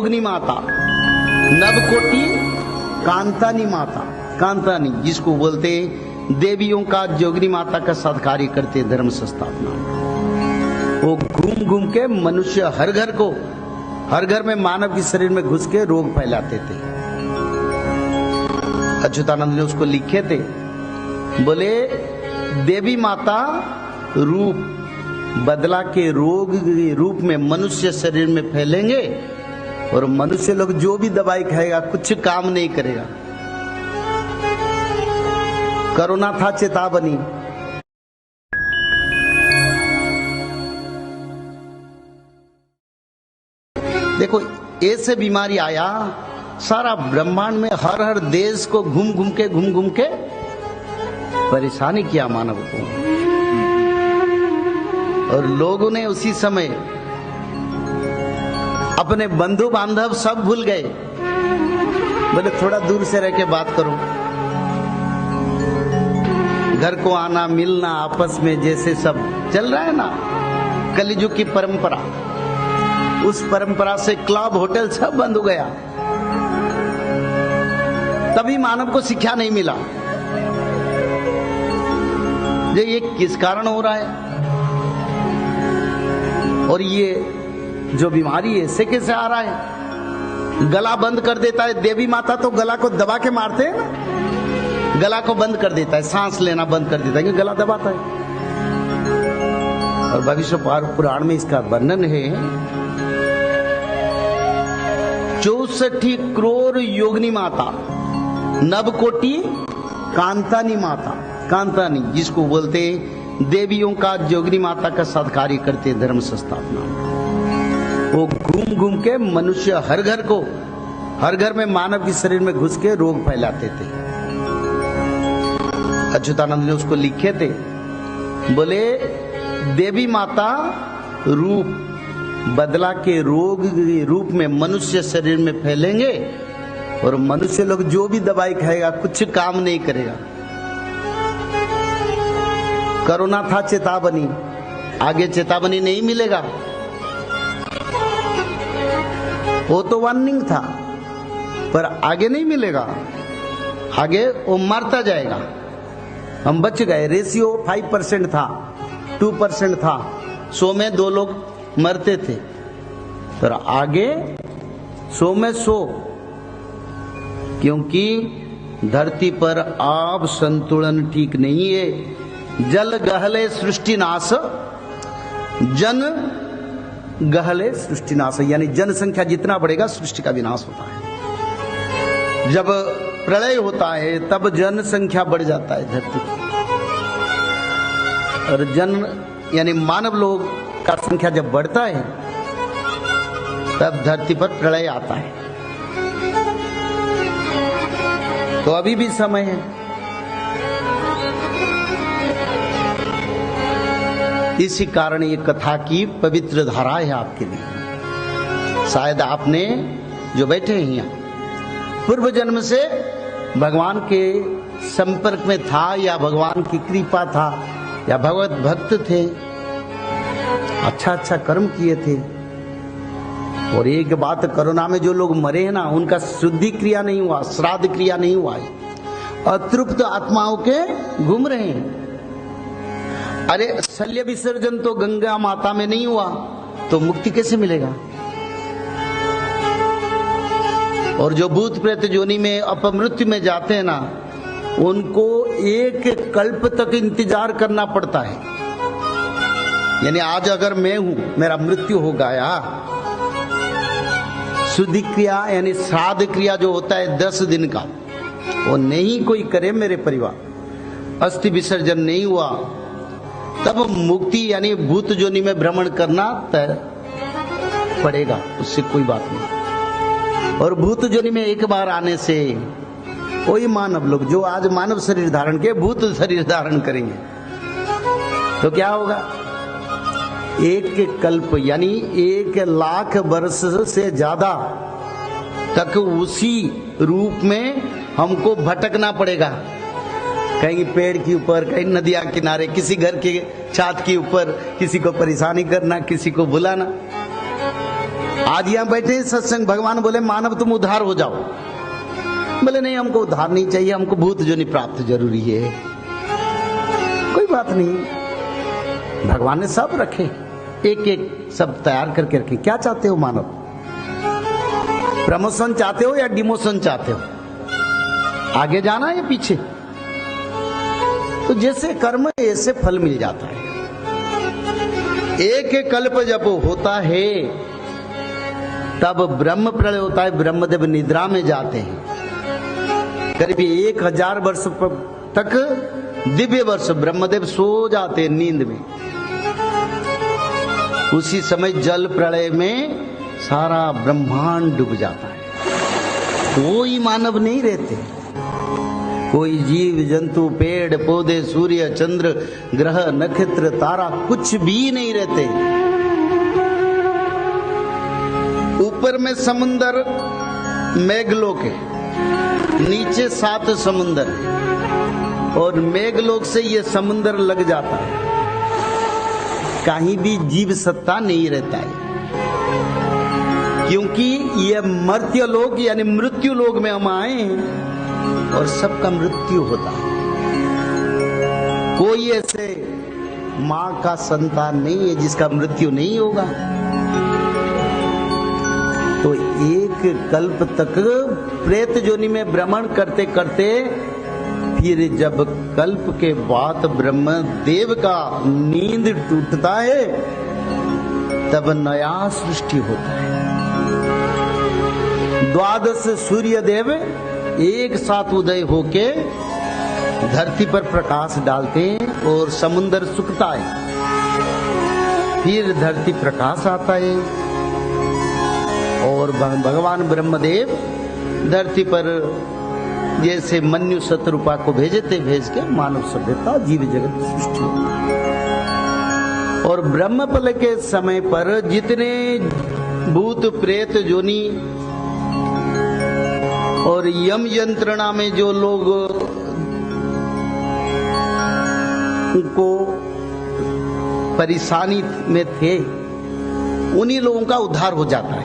जोगनी माता, नवकोटि कांतानी माता, कांतानी जिसको बोलते देवियों का जोगनी माता का सत्कार्य करते धर्म संस्थापना। वो घूम घूम के मनुष्य हर घर में मानव के शरीर में घुस के रोग फैलाते थे। अच्युतानंद ने उसको लिखे थे, बोले देवी माता रूप बदला के रोग रूप में मनुष्य शरीर में फैलेंगे और मनुष्य लोग जो भी दवाई खाएगा कुछ काम नहीं करेगा। कोरोना था चेतावनी, देखो ऐसे बीमारी आया, सारा ब्रह्मांड में हर देश को घूम घूम के परेशानी किया मानव को। और लोगों ने उसी समय अपने बंधु बांधव सब भूल गए, बोले थोड़ा दूर से रह के बात करो। घर को आना मिलना आपस में जैसे सब चल रहा है ना, कलिजुग की परंपरा, उस परंपरा से क्लब होटल सब बंद हो गया। तभी मानव को शिक्षा नहीं मिला ये किस कारण हो रहा है, और ये जो बीमारी है इससे कैसे आ रहा है। गला बंद कर देता है, देवी माता तो गला को दबा के मारते हैं ना, गला को बंद कर देता है, सांस लेना बंद कर देता है क्योंकि गला दबाता है। और भविष्य पुराण में इसका वर्णन है, 64 करोड़ योगिनी माता, नवकोटि कांतानी माता, कांतानी जिसको बोलते देवियों का जोगनी माता का सत्कार्य करते धर्म संस्थापना। वो घूम घूम के मनुष्य हर घर में मानव के शरीर में घुस के रोग फैलाते थे। अच्युतानंद ने उसको लिखे थे, बोले देवी माता रूप बदला के रोग रूप में मनुष्य शरीर में फैलेंगे और मनुष्य लोग जो भी दवाई खाएगा कुछ काम नहीं करेगा। कोरोना था चेतावनी, आगे चेतावनी नहीं मिलेगा। वो तो वार्निंग था पर आगे नहीं मिलेगा, आगे वो मरता जाएगा। हम बच गए, रेशियो 5% था, 2% था, 100 में 2 लोग मरते थे, पर आगे 100 में 100, क्योंकि धरती पर आप संतुलन ठीक नहीं है। जल गहले सृष्टि नाश, जन गहले सृष्टि नाश, यानी जनसंख्या जितना बढ़ेगा सृष्टि का विनाश होता है। जब प्रलय होता है तब जनसंख्या बढ़ जाता है धरती की, और जन यानी मानव लोग का संख्या जब बढ़ता है तब धरती पर प्रलय आता है। तो अभी भी समय है। इसी कारण ये कथा की पवित्र धारा है आपके लिए। शायद आपने जो बैठे हैं यहाँ पूर्व जन्म से भगवान के संपर्क में था, या भगवान की कृपा था, या भगवत भक्त थे, अच्छा कर्म किए थे। और एक बात, कोरोना में जो लोग मरे हैं ना, उनका शुद्धि क्रिया नहीं हुआ, श्राद्ध क्रिया नहीं हुआ है, अतृप्त आत्माओं के घूम रहे हैं। अरे शल्य विसर्जन तो गंगा माता में नहीं हुआ तो मुक्ति कैसे मिलेगा। और जो भूत प्रेत योनि में अपमृत्यु में जाते हैं ना, उनको 1 कल्प तक इंतजार करना पड़ता है। यानी आज अगर मैं हूं, मेरा मृत्यु हो गया, शुद्धि क्रिया यानी श्राद्ध क्रिया जो होता है 10 दिन का, वो नहीं कोई करे, मेरे परिवार, अस्थि विसर्जन नहीं हुआ, तब मुक्ति यानी भूत जोनि में भ्रमण करना तय पड़ेगा, उससे कोई बात नहीं। और भूत जोनि में एक बार आने से वही मानव लोग जो आज मानव शरीर धारण के भूत शरीर धारण करेंगे, तो क्या होगा, 1 कल्प यानी 1 लाख वर्ष से ज्यादा तक उसी रूप में हमको भटकना पड़ेगा। कहीं पेड़ के ऊपर, कहीं नदिया किनारे, किसी घर के छत के ऊपर, किसी को परेशानी करना, किसी को बुलाना। आज यहां बैठे सत्संग, भगवान बोले मानव तुम उद्धार हो जाओ। बोले नहीं, हमको उद्धार नहीं चाहिए, हमको भूत जोनि प्राप्त जरूरी है। कोई बात नहीं, भगवान ने सब रखे, एक एक सब तैयार करके रखे। क्या चाहते हो मानव? प्रमोशन चाहते हो या डिमोशन चाहते हो? आगे जाना है या पीछे? तो जैसे कर्म ऐसे फल मिल जाता है। एक एक कल्प जब होता है तब ब्रह्म प्रलय होता है, ब्रह्मदेव निद्रा में जाते हैं। करीब 1000 वर्ष तक दिव्य वर्ष ब्रह्मदेव सो जाते हैं नींद में। उसी समय जल प्रलय में सारा ब्रह्मांड डूब जाता है, कोई मानव नहीं रहते, कोई जीव जंतु पेड़ पौधे सूर्य चंद्र ग्रह नक्षत्र तारा कुछ भी नहीं रहते। ऊपर में समुंदर मेघलोक है, नीचे 7 समुंदर और मेघलोक से ये समुंदर लग जाता है, कहीं भी जीव सत्ता नहीं रहता है, क्योंकि ये मर्त्य लोक यानी मृत्यु लोक में हम आए हैं और सबका मृत्यु होता है। कोई ऐसे मां का संतान नहीं है जिसका मृत्यु नहीं होगा। तो एक कल्प तक प्रेत जोनि में भ्रमण करते करते फिर जब कल्प के बाद ब्रह्म देव का नींद टूटता है तब नया सृष्टि होता है। 12 सूर्य देव एक साथ उदय होके धरती पर प्रकाश डालते हैं और समुद्र सूखता है, फिर धरती प्रकाश आता है और भगवान ब्रह्मदेव धरती पर जैसे मन्यु शत्रुपा को भेजे थे, भेज के मानव सभ्यता जीव जगत सृष्टि। और ब्रह्मपल के समय पर जितने भूत प्रेत जोनी और यम यंत्रणा में जो लोग को परेशानी में थे, उन्हीं लोगों का उद्धार हो जाता है।